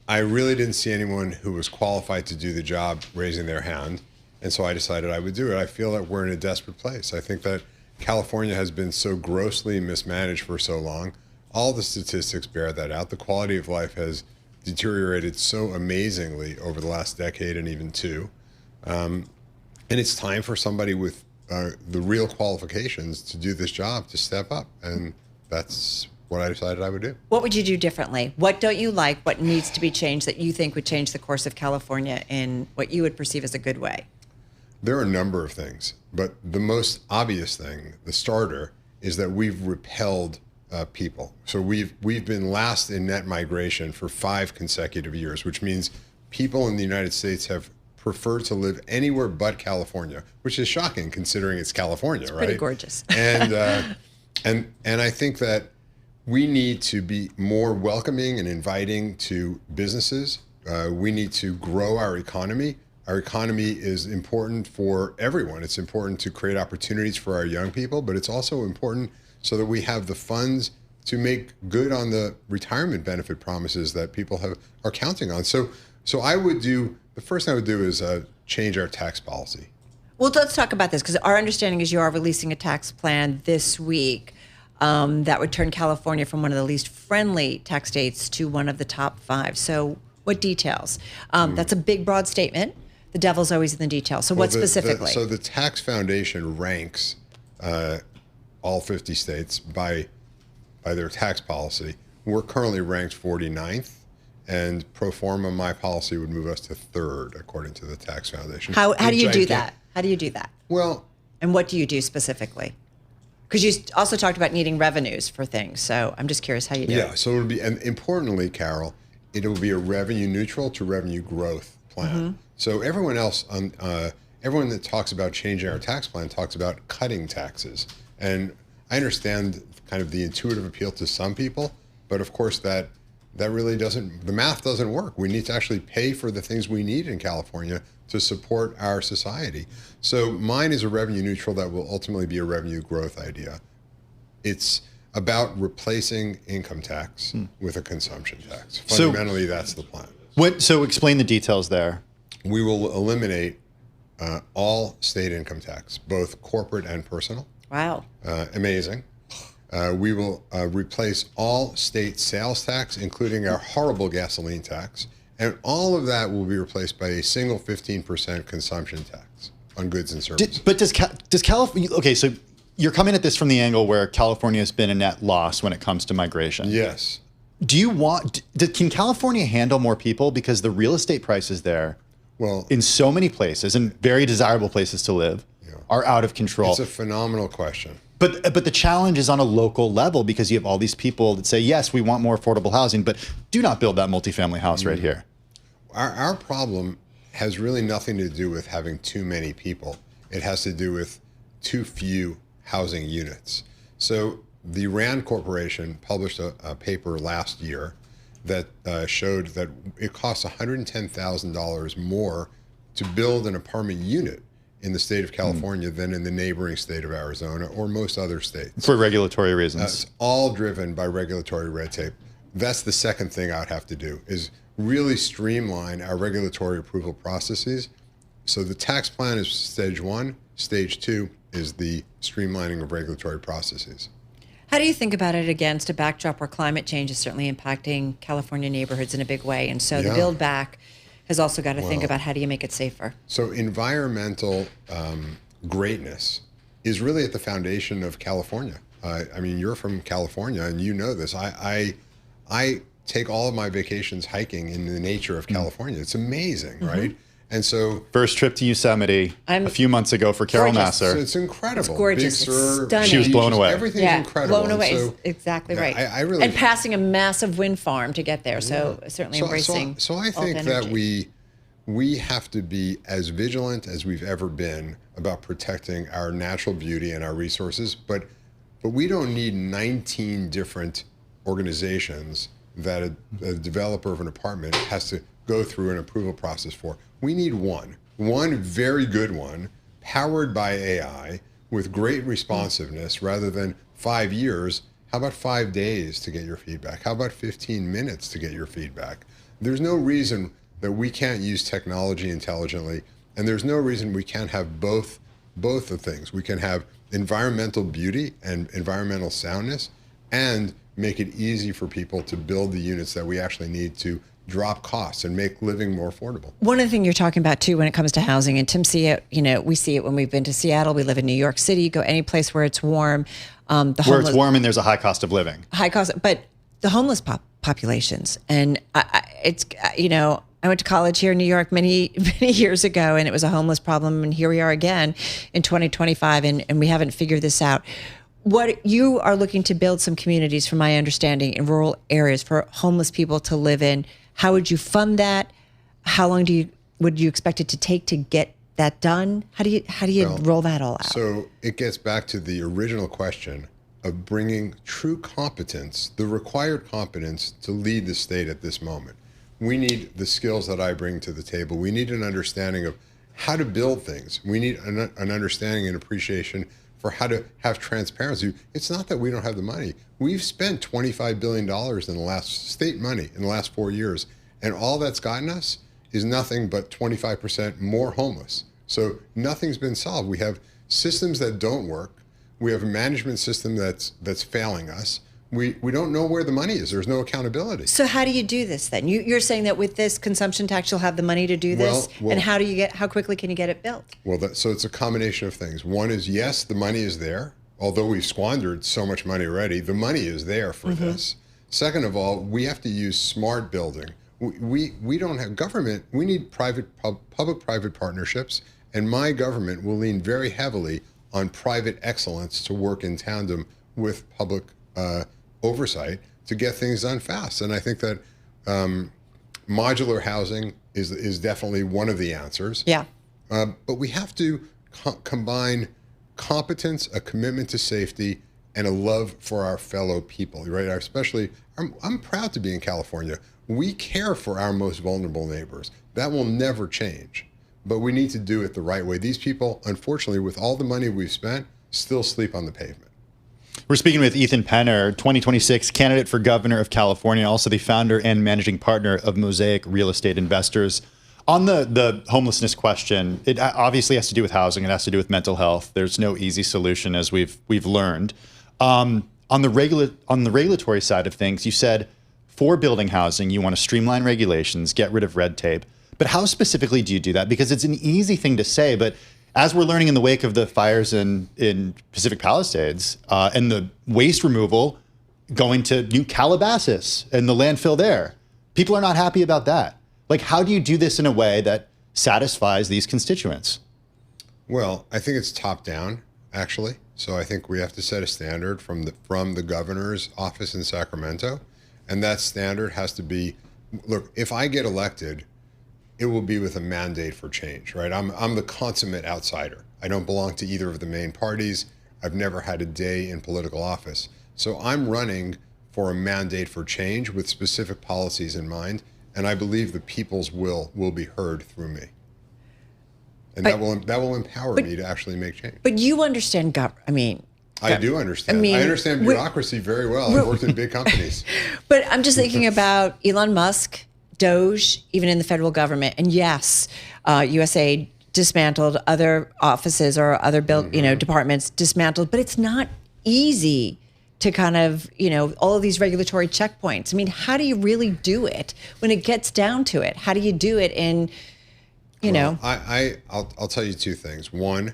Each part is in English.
I really didn't see anyone who was qualified to do the job raising their hand. And so I decided I would do it. I feel that we're in a desperate place. I think that California has been so grossly mismanaged for so long. All the statistics bear that out. The quality of life has deteriorated so amazingly over the last decade and even two. And it's time for somebody with the real qualifications to do this job to step up. And that's what I decided I would do. What would you do differently? What don't you like? What needs to be changed that you think would change the course of California in what you would perceive as a good way? There are a number of things, but the most obvious thing, the starter, is that we've repelled people. So we've been last in net migration for 5 consecutive years, which means people in the United States have preferred to live anywhere but California, which is shocking considering it's California, right? Pretty gorgeous. And I think that we need to be more welcoming and inviting to businesses. We need to grow our economy. Our economy is important for everyone. It's important to create opportunities for our young people, but it's also important so that we have the funds to make good on the retirement benefit promises that people are counting on. So the first thing I would do is change our tax policy. Well, let's talk about this, because our understanding is you are releasing a tax plan this week that would turn California from one of the least friendly tax states to one of the top 5. So what details? That's a big, broad statement. The devil's always in the details. So what specifically? So the Tax Foundation ranks all 50 states by their tax policy. We're currently ranked 49th, and pro forma, my policy would move us to 3rd, according to the Tax Foundation. How do you do that? How do you do that? Well, and what do you do specifically? Because you also talked about needing revenues for things. So I'm just curious how you do it. Yeah, so it would be, and importantly, Carol, it will be a revenue neutral to revenue growth plan. Mm-hmm. So everyone else, everyone that talks about changing our tax plan talks about cutting taxes. And I understand kind of the intuitive appeal to some people, but of course that really doesn't, the math doesn't work. We need to actually pay for the things we need in California to support our society. So mine is a revenue neutral that will ultimately be a revenue growth idea. It's about replacing income tax with a consumption tax. Fundamentally, that's the plan. So explain the details there. We will eliminate all state income tax, both corporate and personal. Wow. Amazing. We will replace all state sales tax, including our horrible gasoline tax. And all of that will be replaced by a single 15% consumption tax on goods and services. But does California, okay, so you're coming at this from the angle where California has been a net loss when it comes to migration. Yes. Can California handle more people? Because the real estate prices there, in so many places and very desirable places to live, are out of control. It's a phenomenal question. But the challenge is on a local level, because you have all these people that say, yes, we want more affordable housing, but do not build that multifamily house right here. Our problem has really nothing to do with having too many people. It has to do with too few housing units. So the Rand Corporation published a paper last year that showed that it costs $110,000 more to build an apartment unit in the state of California than in the neighboring state of Arizona or most other states. For regulatory reasons. It's all driven by regulatory red tape. That's the second thing I would have to do, is really streamline our regulatory approval processes. So the tax plan is stage 1. Stage 2 is the streamlining of regulatory processes. How do you think about it against a backdrop where climate change is certainly impacting California neighborhoods in a big way? And so the Build Back has also got to think about how do you make it safer? So environmental greatness is really at the foundation of California. I mean, you're from California and you know this. I take all of my vacations hiking in the nature of California. It's amazing, right? And so first trip to Yosemite a few months ago for Carol Nasser. So it's incredible. It's gorgeous. Big It's stunning. She was blown away. Everything's incredible. Blown away is exactly right. I really, and passing a massive wind farm to get there. So certainly embracing. So I think that we have to be as vigilant as we've ever been about protecting our natural beauty and our resources. But we don't need 19 different organizations that a developer of an apartment has to go through an approval process for. We need one very good one, powered by AI with great responsiveness, rather than 5 years. How about 5 days to get your feedback? How about 15 minutes to get your feedback? There's no reason that we can't use technology intelligently, and there's no reason we can't have both the things. We can have environmental beauty and environmental soundness, and make it easy for people to build the units that we actually need to drop costs and make living more affordable. One other thing you're talking about too, when it comes to housing, and Tim see it, we see it when we've been to Seattle. We live in New York City. You go any place where it's warm. Where it's warm and there's a high cost of living. High cost, but the homeless populations, and I went to college here in New York many years ago, and it was a homeless problem, and here we are again in 2025, and we haven't figured this out. What you are looking to build some communities, from my understanding, in rural areas for homeless people to live in. How would you fund that? How long would you expect it to take to get that done? How do you roll that all out? So it gets back to the original question of bringing true competence, the required competence to lead the state at this moment. We need the skills that I bring to the table. We need an understanding of how to build things. We need an understanding and appreciation for how to have transparency. It's not that we don't have the money. We've spent $25 billion state money in the last 4 years, and all that's gotten us is nothing but 25% more homeless. So nothing's been solved. We have systems that don't work. We have a management system that's failing us. We don't know where the money is. There's no accountability. So how do you do this then? You're saying that with this consumption tax, you'll have the money to do this, and how quickly can you get it built? Well, so it's a combination of things. One is, yes, the money is there. Although we've squandered so much money already, the money is there for this. Second of all, we have to use smart building. We don't have government. We need public-private partnerships, and my government will lean very heavily on private excellence to work in tandem with public oversight to get things done fast. And I think that modular housing is definitely one of the answers. Yeah. But we have to combine competence, a commitment to safety, and a love for our fellow people, right? Especially, I'm proud to be in California. We care for our most vulnerable neighbors. That will never change, but we need to do it the right way. These people, unfortunately, with all the money we've spent, still sleep on the pavement. We're speaking with Ethan Penner, 2026 candidate for governor of California, also the founder and managing partner of Mosaic Real Estate Investors. On the homelessness question, it obviously has to do with housing. It has to do with mental health. There's no easy solution, as we've learned. On the regulatory side of things, you said for building housing, you want to streamline regulations, get rid of red tape. But how specifically do you do that? Because it's an easy thing to say, but as we're learning in the wake of the fires in Pacific Palisades and the waste removal going to New Calabasas and the landfill there, people are not happy about that. Like, how do you do this in a way that satisfies these constituents? Well, I think it's top down, actually. So I think we have to set a standard from the governor's office in Sacramento. And that standard has to be, look, if I get elected, it will be with a mandate for change, right? I'm the consummate outsider. I don't belong to either of the main parties. I've never had a day in political office. So I'm running for a mandate for change with specific policies in mind. And I believe the people's will be heard through me. And that will empower me to actually make change. But you understand I do understand. I understand bureaucracy very well. I've worked in big companies. But I'm just thinking about Elon Musk, Doge, even in the federal government. And yes, USAID dismantled, other offices or other departments dismantled. But it's not easy to kind of, all of these regulatory checkpoints. I mean, how do you really do it when it gets down to it? How do you do it in, I'll tell you two things. One,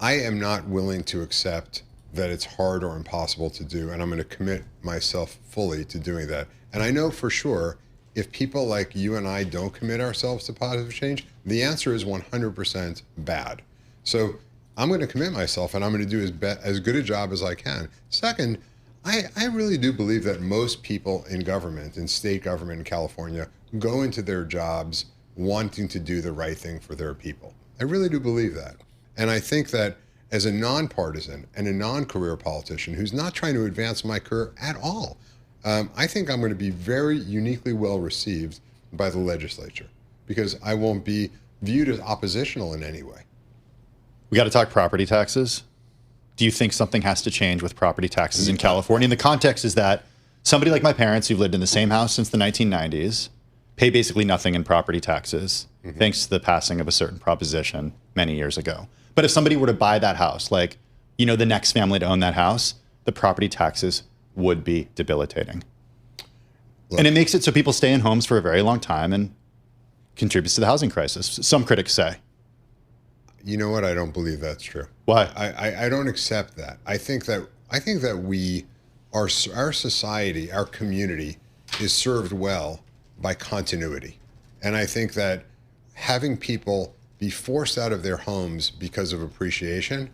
I am not willing to accept that it's hard or impossible to do, and I'm going to commit myself fully to doing that. And I know for sure, if people like you and I don't commit ourselves to positive change, the answer is 100% bad. So I'm going to commit myself, and I'm going to do as good a job as I can. Second, I really do believe that most people in government, in state government in California, go into their jobs wanting to do the right thing for their people. I really do believe that. And I think that as a nonpartisan and a non-career politician who's not trying to advance my career at all, I think I'm going to be very uniquely well received by the legislature because I won't be viewed as oppositional in any way. We got to talk property taxes. Do you think something has to change with property taxes in California? And the context is that somebody like my parents who've lived in the same house since the 1990s, pay basically nothing in property taxes, thanks to the passing of a certain proposition many years ago. But if somebody were to buy that house, like, the next family to own that house, the property taxes would be debilitating. And it makes it so people stay in homes for a very long time and contributes to the housing crisis, some critics say. You know what? I don't believe that's true. Why? I don't accept that. I think that our society, our community is served well by continuity. And I think that having people be forced out of their homes because of appreciation,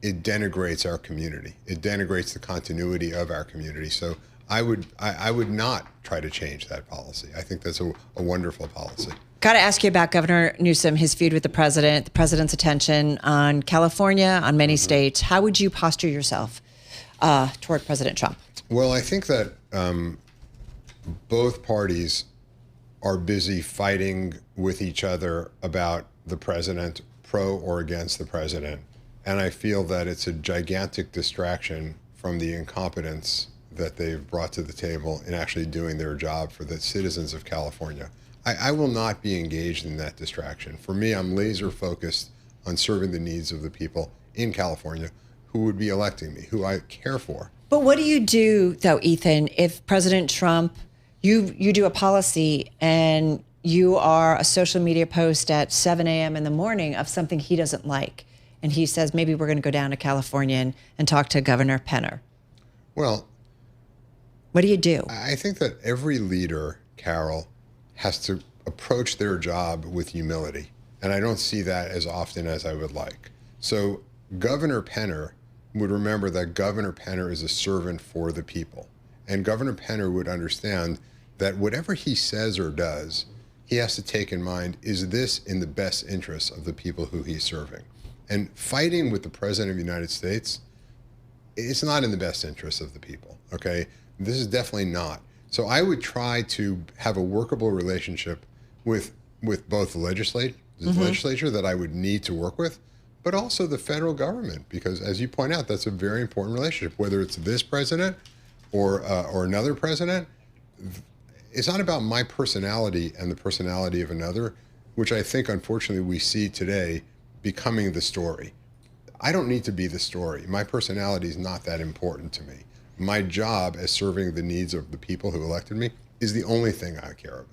it denigrates our community. It denigrates the continuity of our community. So I would not try to change that policy. I think that's a wonderful policy. Got to ask you about Governor Newsom, his feud with the president's attention on California, on many states. How would you posture yourself toward President Trump? Well, I think that both parties are busy fighting with each other about the president, pro or against the president. And I feel that it's a gigantic distraction from the incompetence that they've brought to the table in actually doing their job for the citizens of California. I will not be engaged in that distraction. For me, I'm laser focused on serving the needs of the people in California who would be electing me, who I care for. But what do you do, though, Ethan, if President Trump, you do a policy and you are a social media post at 7 a.m. in the morning of something he doesn't like, and he says, maybe we're going to go down to California and talk to Governor Penner? Well, what do you do? I think that every leader, Carol, has to approach their job with humility. And I don't see that as often as I would like. So Governor Penner would remember that Governor Penner is a servant for the people. And Governor Penner would understand that whatever he says or does, he has to take in mind, is this in the best interest of the people who he's serving? And fighting with the President of the United States, it's not in the best interest of the people, okay? This is definitely not. So I would try to have a workable relationship with both the legislature that I would need to work with, but also the federal government, because as you point out, that's a very important relationship. Whether it's this president or another president, it's not about my personality and the personality of another, which I think unfortunately we see today becoming the story. I don't need to be the story. My personality is not that important to me. My job as serving the needs of the people who elected me is the only thing I care about.